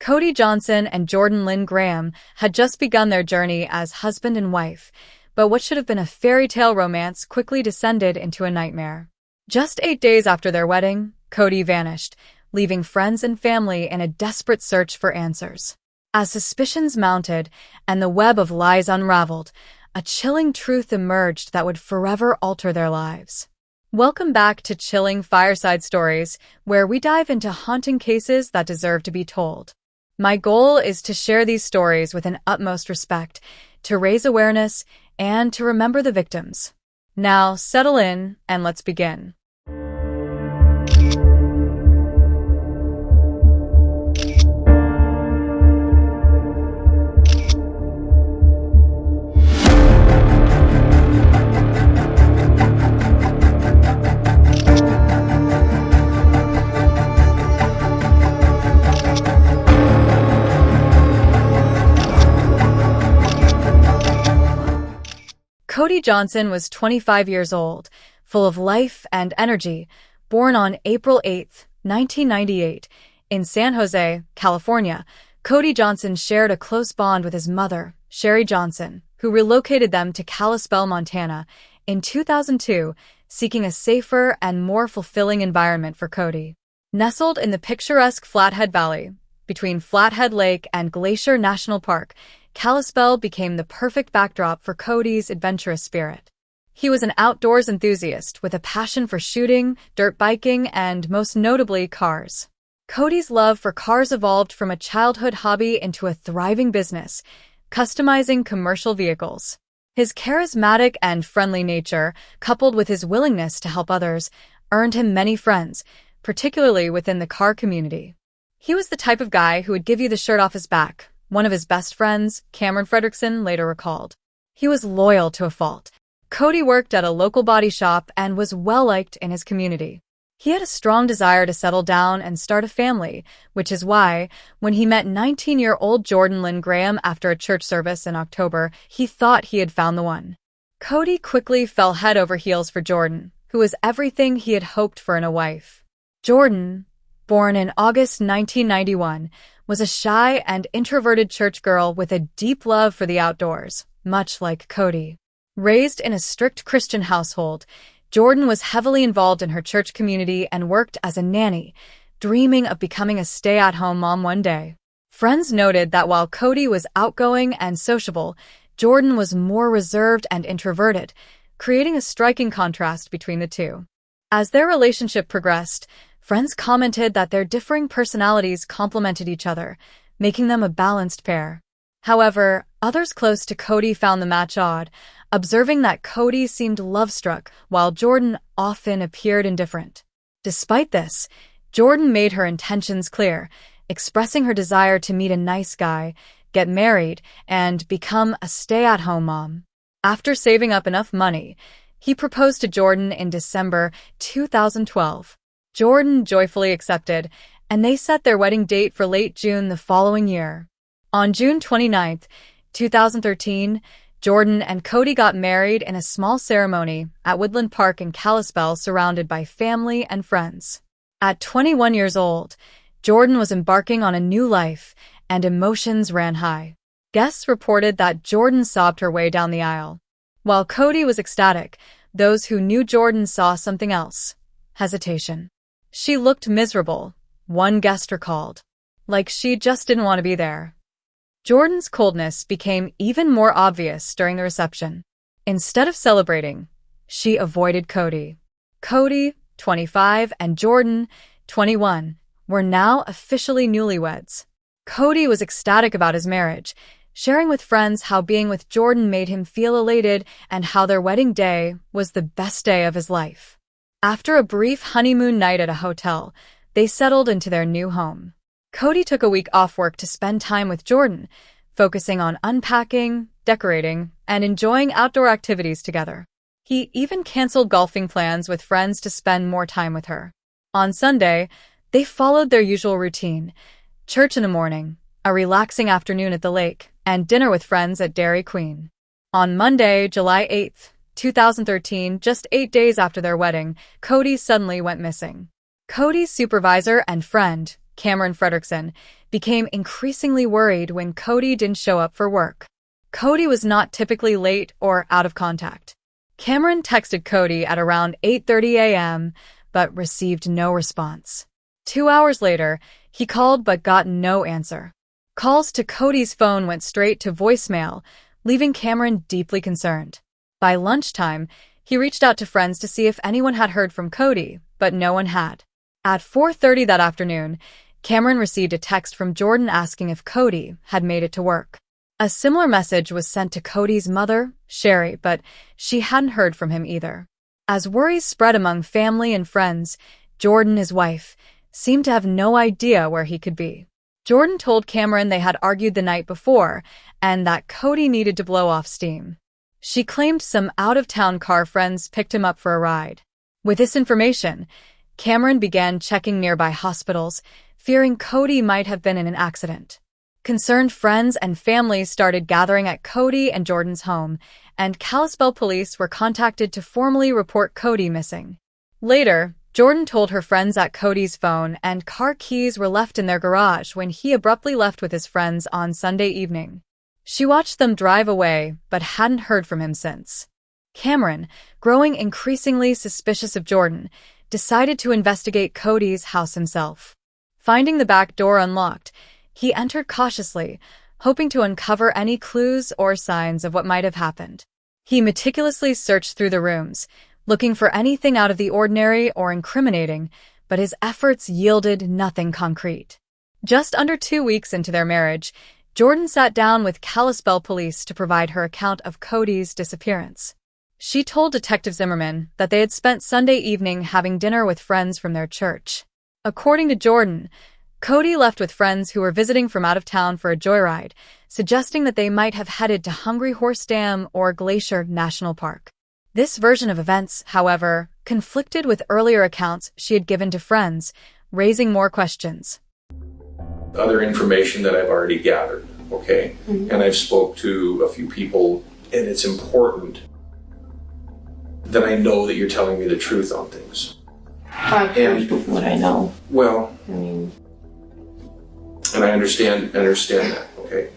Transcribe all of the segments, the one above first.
Cody Johnson and Jordan Lynn Graham had just begun their journey as husband and wife, but what should have been a fairy tale romance quickly descended into a nightmare. Just 8 days after their wedding, Cody vanished, leaving friends and family in a desperate search for answers. As suspicions mounted and the web of lies unraveled, a chilling truth emerged that would forever alter their lives. Welcome back to Chilling Fireside Stories, where we dive into haunting cases that deserve to be told. My goal is to share these stories with an utmost respect, to raise awareness, and to remember the victims. Now, settle in and let's begin. Cody Johnson was 25 years old, full of life and energy, born on April 8, 1998, in San Jose, California. Cody Johnson shared a close bond with his mother, Sherry Johnson, who relocated them to Kalispell, Montana, in 2002, seeking a safer and more fulfilling environment for Cody. Nestled in the picturesque Flathead Valley, between Flathead Lake and Glacier National Park, Kalispell became the perfect backdrop for Cody's adventurous spirit. He was an outdoors enthusiast with a passion for shooting, dirt biking, and most notably, cars. Cody's love for cars evolved from a childhood hobby into a thriving business, customizing commercial vehicles. His charismatic and friendly nature, coupled with his willingness to help others, earned him many friends, particularly within the car community. He was the type of guy who would give you the shirt off his back. One of his best friends, Cameron Fredrickson, later recalled. He was loyal to a fault. Cody worked at a local body shop and was well-liked in his community. He had a strong desire to settle down and start a family, which is why, when he met 19-year-old Jordan Lynn Graham after a church service in October, he thought he had found the one. Cody quickly fell head over heels for Jordan, who was everything he had hoped for in a wife. Jordan, born in August 1991, was a shy and introverted church girl with a deep love for the outdoors, much like Cody. Raised in a strict Christian household, Jordan was heavily involved in her church community and worked as a nanny, dreaming of becoming a stay-at-home mom one day. Friends noted that while Cody was outgoing and sociable, Jordan was more reserved and introverted, creating a striking contrast between the two. As their relationship progressed, friends commented that their differing personalities complemented each other, making them a balanced pair. However, others close to Cody found the match odd, observing that Cody seemed love-struck while Jordan often appeared indifferent. Despite this, Jordan made her intentions clear, expressing her desire to meet a nice guy, get married, and become a stay-at-home mom. After saving up enough money, he proposed to Jordan in December 2012. Jordan joyfully accepted, and they set their wedding date for late June the following year. On June 29, 2013, Jordan and Cody got married in a small ceremony at Woodland Park in Kalispell, surrounded by family and friends. At 21 years old, Jordan was embarking on a new life, and emotions ran high. Guests reported that Jordan sobbed her way down the aisle. While Cody was ecstatic, those who knew Jordan saw something else: hesitation. She looked miserable, one guest recalled, like she just didn't want to be there. Jordan's coldness became even more obvious during the reception. Instead of celebrating, she avoided Cody. Cody, 25, and Jordan, 21, were now officially newlyweds. Cody was ecstatic about his marriage, sharing with friends how being with Jordan made him feel elated and how their wedding day was the best day of his life. After a brief honeymoon night at a hotel, they settled into their new home. Cody took a week off work to spend time with Jordan, focusing on unpacking, decorating, and enjoying outdoor activities together. He even canceled golfing plans with friends to spend more time with her. On Sunday, they followed their usual routine: church in the morning, a relaxing afternoon at the lake, and dinner with friends at Dairy Queen. On Monday, July 8, 2013, just 8 days after their wedding, Cody suddenly went missing. Cody's supervisor and friend, Cameron Fredrickson, became increasingly worried when Cody didn't show up for work. Cody was not typically late or out of contact. Cameron texted Cody at around 8:30 a.m., but received no response. 2 hours later, he called but got no answer. Calls to Cody's phone went straight to voicemail, leaving Cameron deeply concerned. By lunchtime, he reached out to friends to see if anyone had heard from Cody, but no one had. At 4:30 that afternoon, Cameron received a text from Jordan asking if Cody had made it to work. A similar message was sent to Cody's mother, Sherry, but she hadn't heard from him either. As worries spread among family and friends, Jordan, his wife, seemed to have no idea where he could be. Jordan told Cameron they had argued the night before and that Cody needed to blow off steam. She claimed some out-of-town car friends picked him up for a ride. With this information, Cameron began checking nearby hospitals, fearing Cody might have been in an accident. Concerned friends and families started gathering at Cody and Jordan's home, and Kalispell police were contacted to formally report Cody missing. Later, Jordan told her friends that Cody's phone and car keys were left in their garage when he abruptly left with his friends on Sunday evening. She watched them drive away, but hadn't heard from him since. Cameron, growing increasingly suspicious of Jordan, decided to investigate Cody's house himself. Finding the back door unlocked, he entered cautiously, hoping to uncover any clues or signs of what might have happened. He meticulously searched through the rooms, looking for anything out of the ordinary or incriminating, but his efforts yielded nothing concrete. Just under 2 weeks into their marriage, Jordan sat down with Kalispell police to provide her account of Cody's disappearance. She told Detective Zimmerman that they had spent Sunday evening having dinner with friends from their church. According to Jordan, Cody left with friends who were visiting from out of town for a joyride, suggesting that they might have headed to Hungry Horse Dam or Glacier National Park. This version of events, however, conflicted with earlier accounts she had given to friends, raising more questions. Other information that I've already gathered, okay? Mm-hmm. And I've spoke to a few people, and it's important that I know that you're telling me the truth on things. And what I know. Well, I mean, and I understand that, okay?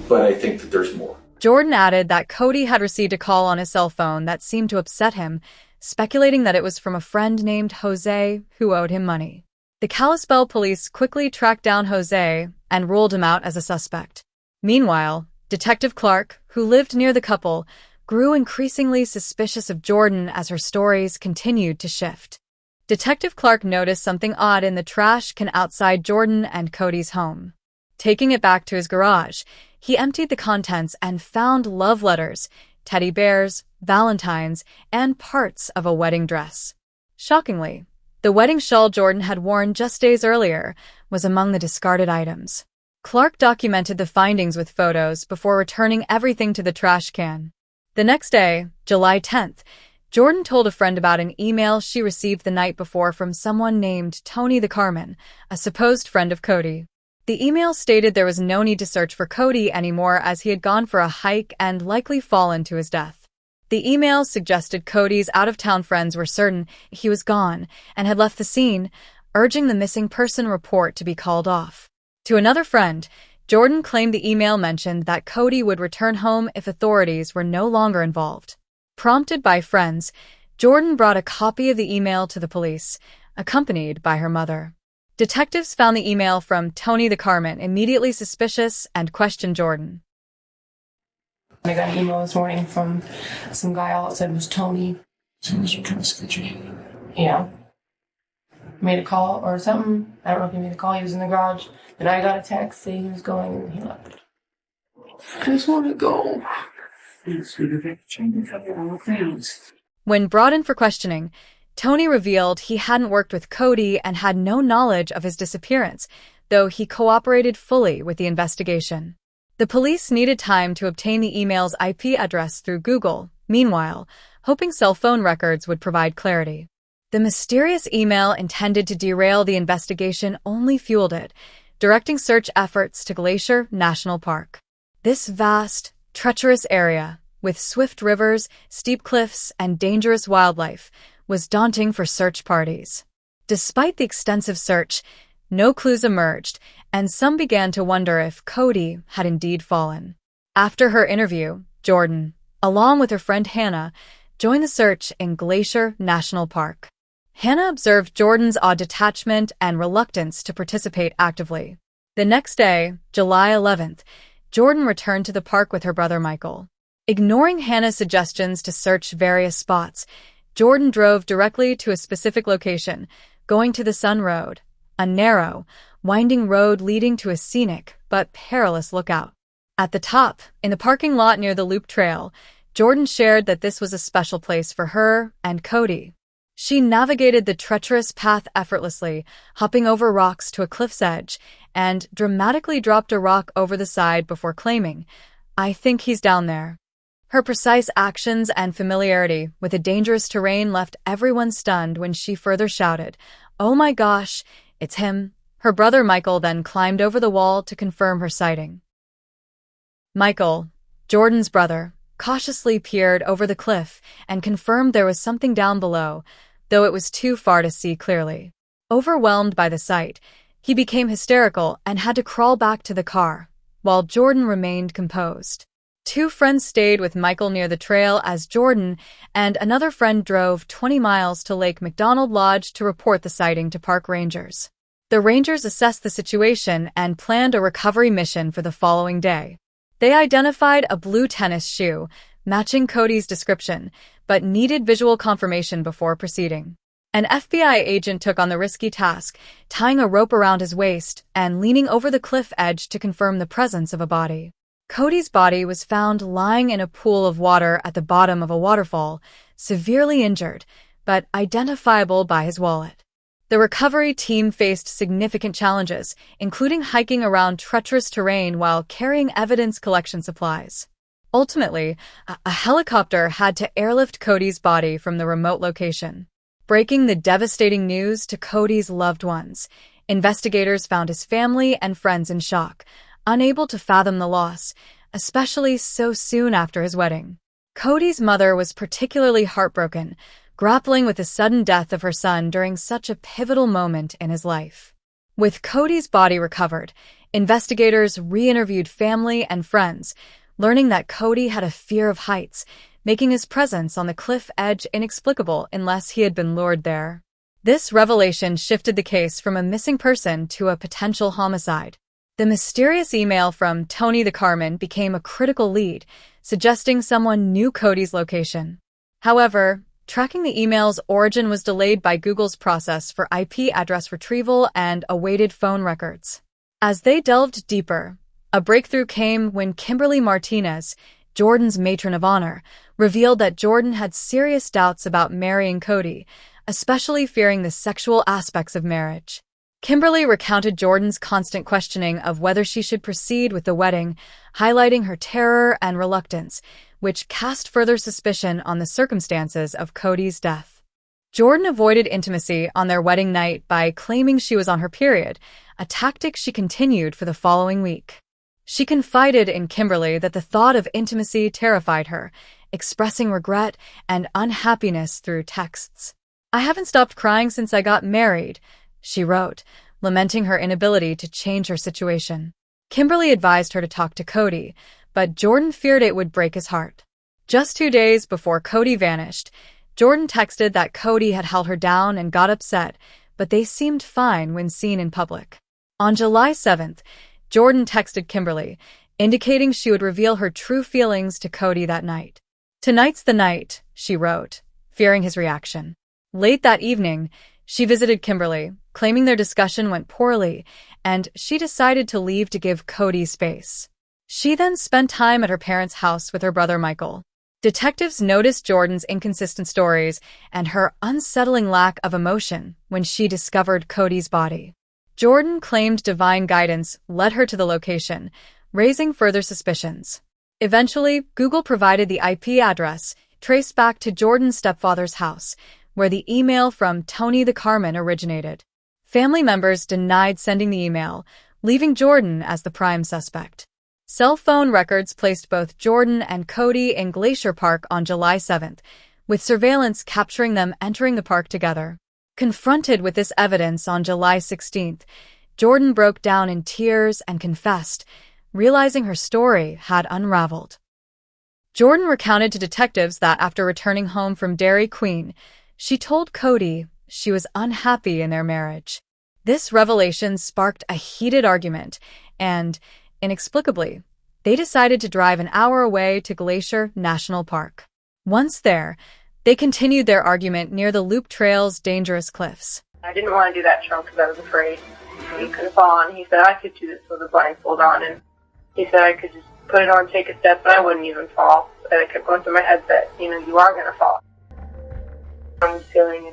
But I think that there's more. Jordan added that Cody had received a call on his cell phone that seemed to upset him, speculating that it was from a friend named Jose who owed him money. The Kalispell police quickly tracked down Jose and ruled him out as a suspect. Meanwhile, Detective Clark, who lived near the couple, grew increasingly suspicious of Jordan as her stories continued to shift. Detective Clark noticed something odd in the trash can outside Jordan and Cody's home. Taking it back to his garage, he emptied the contents and found love letters, teddy bears, valentines, and parts of a wedding dress. Shockingly, the wedding shawl Jordan had worn just days earlier was among the discarded items. Clark documented the findings with photos before returning everything to the trash can. The next day, July 10th, Jordan told a friend about an email she received the night before from someone named Tony the Carman, a supposed friend of Cody. The email stated there was no need to search for Cody anymore as he had gone for a hike and likely fallen to his death. The email suggested Cody's out-of-town friends were certain he was gone and had left the scene, urging the missing person report to be called off. To another friend, Jordan claimed the email mentioned that Cody would return home if authorities were no longer involved. Prompted by friends, Jordan brought a copy of the email to the police, accompanied by her mother. Detectives found the email from Tony the Carman immediately suspicious and questioned Jordan. I got an email this morning from some guy, all it said was Tony. Seems kind of sketchy. Yeah. Made a call or something. I don't know if he made a call. He was in the garage. Then I got a text saying he was going and he left. I just want to go. When brought in for questioning, Tony revealed he hadn't worked with Cody and had no knowledge of his disappearance, though he cooperated fully with the investigation. The police needed time to obtain the email's IP address through Google, meanwhile, hoping cell phone records would provide clarity. The mysterious email intended to derail the investigation only fueled it, directing search efforts to Glacier National Park. This vast, treacherous area, with swift rivers, steep cliffs, and dangerous wildlife, was daunting for search parties. Despite the extensive search, no clues emerged, and some began to wonder if Cody had indeed fallen. After her interview, Jordan, along with her friend Hannah, joined the search in Glacier National Park. Hannah observed Jordan's odd detachment and reluctance to participate actively. The next day, July 11th, Jordan returned to the park with her brother Michael. Ignoring Hannah's suggestions to search various spots, Jordan drove directly to a specific location, going to the Sun Road, a narrow, winding road leading to a scenic but perilous lookout. At the top, in the parking lot near the Loop Trail, Jordan shared that this was a special place for her and Cody. She navigated the treacherous path effortlessly, hopping over rocks to a cliff's edge, and dramatically dropped a rock over the side before claiming, "I think he's down there." Her precise actions and familiarity with the dangerous terrain left everyone stunned when she further shouted, "Oh my gosh, it's him." Her brother Michael then climbed over the wall to confirm her sighting. Michael, Jordan's brother, cautiously peered over the cliff and confirmed there was something down below, though it was too far to see clearly. Overwhelmed by the sight, he became hysterical and had to crawl back to the car, while Jordan remained composed. Two friends stayed with Michael near the trail as Jordan and another friend drove 20 miles to Lake McDonald Lodge to report the sighting to park rangers. The rangers assessed the situation and planned a recovery mission for the following day. They identified a blue tennis shoe, matching Cody's description, but needed visual confirmation before proceeding. An FBI agent took on the risky task, tying a rope around his waist and leaning over the cliff edge to confirm the presence of a body. Cody's body was found lying in a pool of water at the bottom of a waterfall, severely injured, but identifiable by his wallet. The recovery team faced significant challenges, including hiking around treacherous terrain while carrying evidence collection supplies. Ultimately, a helicopter had to airlift Cody's body from the remote location. Breaking the devastating news to Cody's loved ones, investigators found his family and friends in shock, unable to fathom the loss, especially so soon after his wedding. Cody's mother was particularly heartbroken, grappling with the sudden death of her son during such a pivotal moment in his life. With Cody's body recovered, investigators re-interviewed family and friends, learning that Cody had a fear of heights, making his presence on the cliff edge inexplicable unless he had been lured there. This revelation shifted the case from a missing person to a potential homicide. The mysterious email from Tony the Carman became a critical lead, suggesting someone knew Cody's location. However, tracking the email's origin was delayed by Google's process for IP address retrieval and awaited phone records. As they delved deeper, a breakthrough came when Kimberly Martinez, Jordan's matron of honor, revealed that Jordan had serious doubts about marrying Cody, especially fearing the sexual aspects of marriage. Kimberly recounted Jordan's constant questioning of whether she should proceed with the wedding, highlighting her terror and reluctance, which cast further suspicion on the circumstances of Cody's death. Jordan avoided intimacy on their wedding night by claiming she was on her period, a tactic she continued for the following week. She confided in Kimberly that the thought of intimacy terrified her, expressing regret and unhappiness through texts. "I haven't stopped crying since I got married," she wrote, lamenting her inability to change her situation. Kimberly advised her to talk to Cody, but Jordan feared it would break his heart. Just 2 days before Cody vanished, Jordan texted that Cody had held her down and got upset, but they seemed fine when seen in public. On July 7th, Jordan texted Kimberly, indicating she would reveal her true feelings to Cody that night. "Tonight's the night," she wrote, fearing his reaction. Late that evening, she visited Kimberly, claiming their discussion went poorly, and she decided to leave to give Cody space. She then spent time at her parents' house with her brother Michael. Detectives noticed Jordan's inconsistent stories and her unsettling lack of emotion when she discovered Cody's body. Jordan claimed divine guidance led her to the location, raising further suspicions. Eventually, Google provided the IP address, traced back to Jordan's stepfather's house, where the email from Tony the Carman originated. Family members denied sending the email, leaving Jordan as the prime suspect. Cell phone records placed both Jordan and Cody in Glacier Park on July 7th, with surveillance capturing them entering the park together. Confronted with this evidence on July 16th, Jordan broke down in tears and confessed, realizing her story had unraveled. Jordan recounted to detectives that after returning home from Dairy Queen, she told Cody she was unhappy in their marriage. This revelation sparked a heated argument, and, inexplicably, they decided to drive an hour away to Glacier National Park. Once there, they continued their argument near the Loop Trail's dangerous cliffs. I didn't want to do that trail because I was afraid he could fall, and he said I could do this with a blindfold on, and he said I could just put it on, take a step, and I wouldn't even fall. And it kept going through my head that, you are going to fall. I'm feeling,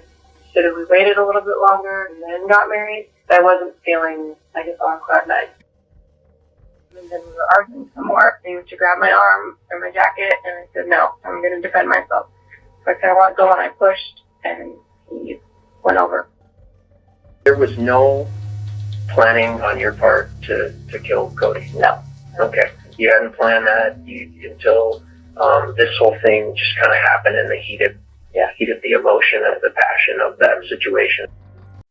should have we waited a little bit longer and then got married? I wasn't feeling, on cloud nine. And then we were arguing some more. He went to grab my arm or my jacket, and I said, no, I'm going to defend myself. So I kind of let go, and I pushed, and he went over. There was no planning on your part to kill Cody? No. Okay. You hadn't planned that until this whole thing just kind of happened in the heat of the emotion and the passion of that situation.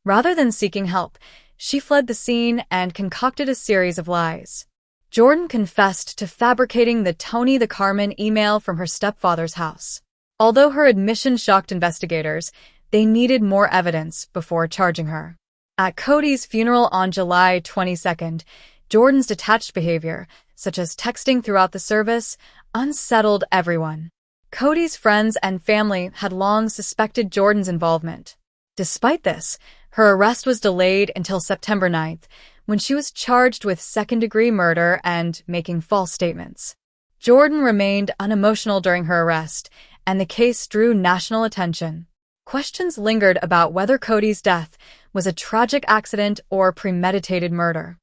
Rather than seeking help, she fled the scene and concocted a series of lies. Jordan confessed to fabricating the Tony the Carmen email from her stepfather's house. Although her admission shocked investigators, they needed more evidence before charging her. At Cody's funeral on July 22nd, Jordan's detached behavior, such as texting throughout the service, unsettled everyone. Cody's friends and family had long suspected Jordan's involvement. Despite this, her arrest was delayed until September 9th, when she was charged with second-degree murder and making false statements. Jordan remained unemotional during her arrest, and the case drew national attention. Questions lingered about whether Cody's death was a tragic accident or premeditated murder.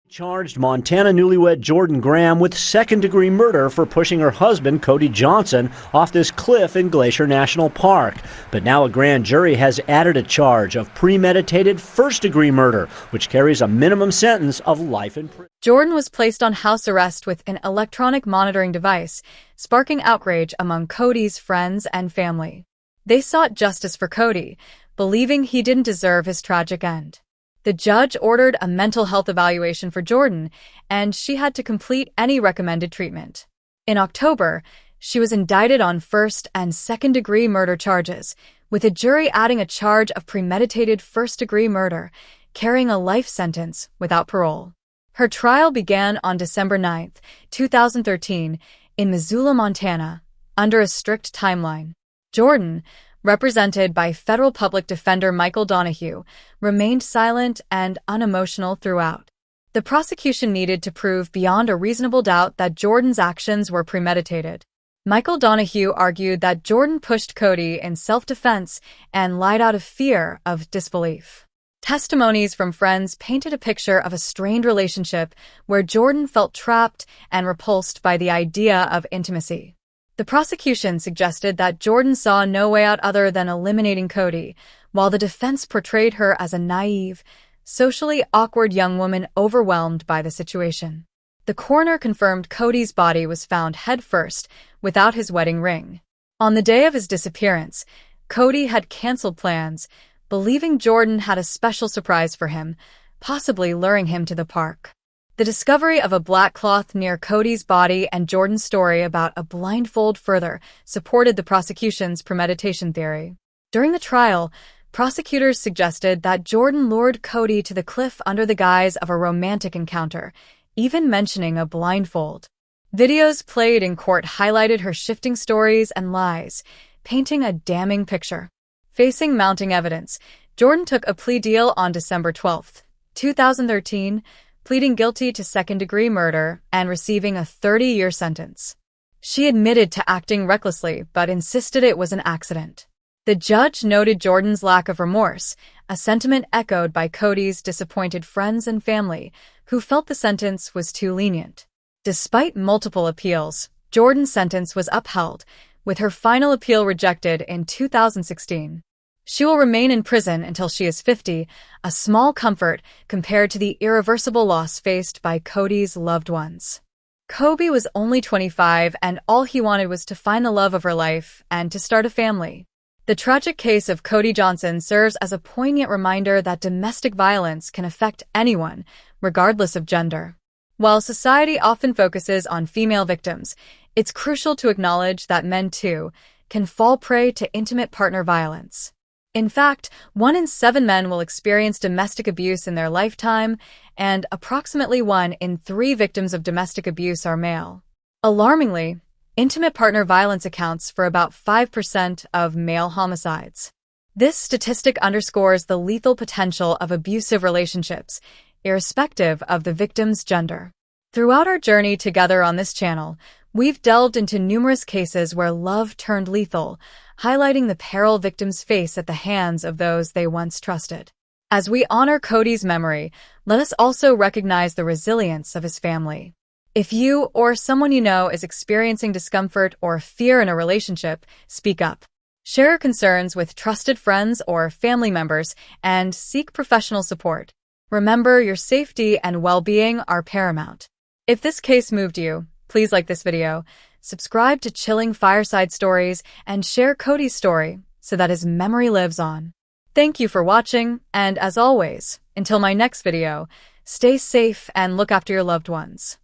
Charged Montana newlywed Jordan Graham with second-degree murder for pushing her husband, Cody Johnson, off this cliff in Glacier National Park. But now a grand jury has added a charge of premeditated first-degree murder, which carries a minimum sentence of life in prison. Jordan was placed on house arrest with an electronic monitoring device, sparking outrage among Cody's friends and family. They sought justice for Cody, believing he didn't deserve his tragic end. The judge ordered a mental health evaluation for Jordan, and she had to complete any recommended treatment. In October, she was indicted on first- and second-degree murder charges, with a jury adding a charge of premeditated first-degree murder, carrying a life sentence without parole. Her trial began on December 9, 2013, in Missoula, Montana, under a strict timeline. Jordan, represented by federal public defender Michael Donahue, remained silent and unemotional throughout. The prosecution needed to prove beyond a reasonable doubt that Jordan's actions were premeditated. Michael Donahue argued that Jordan pushed Cody in self-defense and lied out of fear of disbelief. Testimonies from friends painted a picture of a strained relationship where Jordan felt trapped and repulsed by the idea of intimacy. The prosecution suggested that Jordan saw no way out other than eliminating Cody, while the defense portrayed her as a naive, socially awkward young woman overwhelmed by the situation. The coroner confirmed Cody's body was found head-first, without his wedding ring. On the day of his disappearance, Cody had canceled plans, believing Jordan had a special surprise for him, possibly luring him to the park. The discovery of a black cloth near Cody's body and Jordan's story about a blindfold further supported the prosecution's premeditation theory. During the trial, prosecutors suggested that Jordan lured Cody to the cliff under the guise of a romantic encounter, even mentioning a blindfold. Videos played in court highlighted her shifting stories and lies, painting a damning picture. Facing mounting evidence, Jordan took a plea deal on December 12, 2013, pleading guilty to second-degree murder and receiving a 30-year sentence. She admitted to acting recklessly but insisted it was an accident. The judge noted Jordan's lack of remorse, a sentiment echoed by Cody's disappointed friends and family, who felt the sentence was too lenient. Despite multiple appeals, Jordan's sentence was upheld, with her final appeal rejected in 2016. She will remain in prison until she is 50, a small comfort compared to the irreversible loss faced by Cody's loved ones. Cody was only 25 and all he wanted was to find the love of her life and to start a family. The tragic case of Cody Johnson serves as a poignant reminder that domestic violence can affect anyone, regardless of gender. While society often focuses on female victims, it's crucial to acknowledge that men, too, can fall prey to intimate partner violence. In fact, 1 in 7 men will experience domestic abuse in their lifetime, and approximately 1 in 3 victims of domestic abuse are male. Alarmingly, intimate partner violence accounts for about 5% of male homicides. This statistic underscores the lethal potential of abusive relationships, irrespective of the victim's gender. Throughout our journey together on this channel, we've delved into numerous cases where love turned lethal, highlighting the peril victims face at the hands of those they once trusted. As we honor Cody's memory, let us also recognize the resilience of his family. If you or someone you know is experiencing discomfort or fear in a relationship, speak up. Share your concerns with trusted friends or family members and seek professional support. Remember, your safety and well-being are paramount. If this case moved you, please like this video, subscribe to Chilling Fireside Stories, and share Cody's story so that his memory lives on. Thank you for watching, and as always, until my next video, stay safe and look after your loved ones.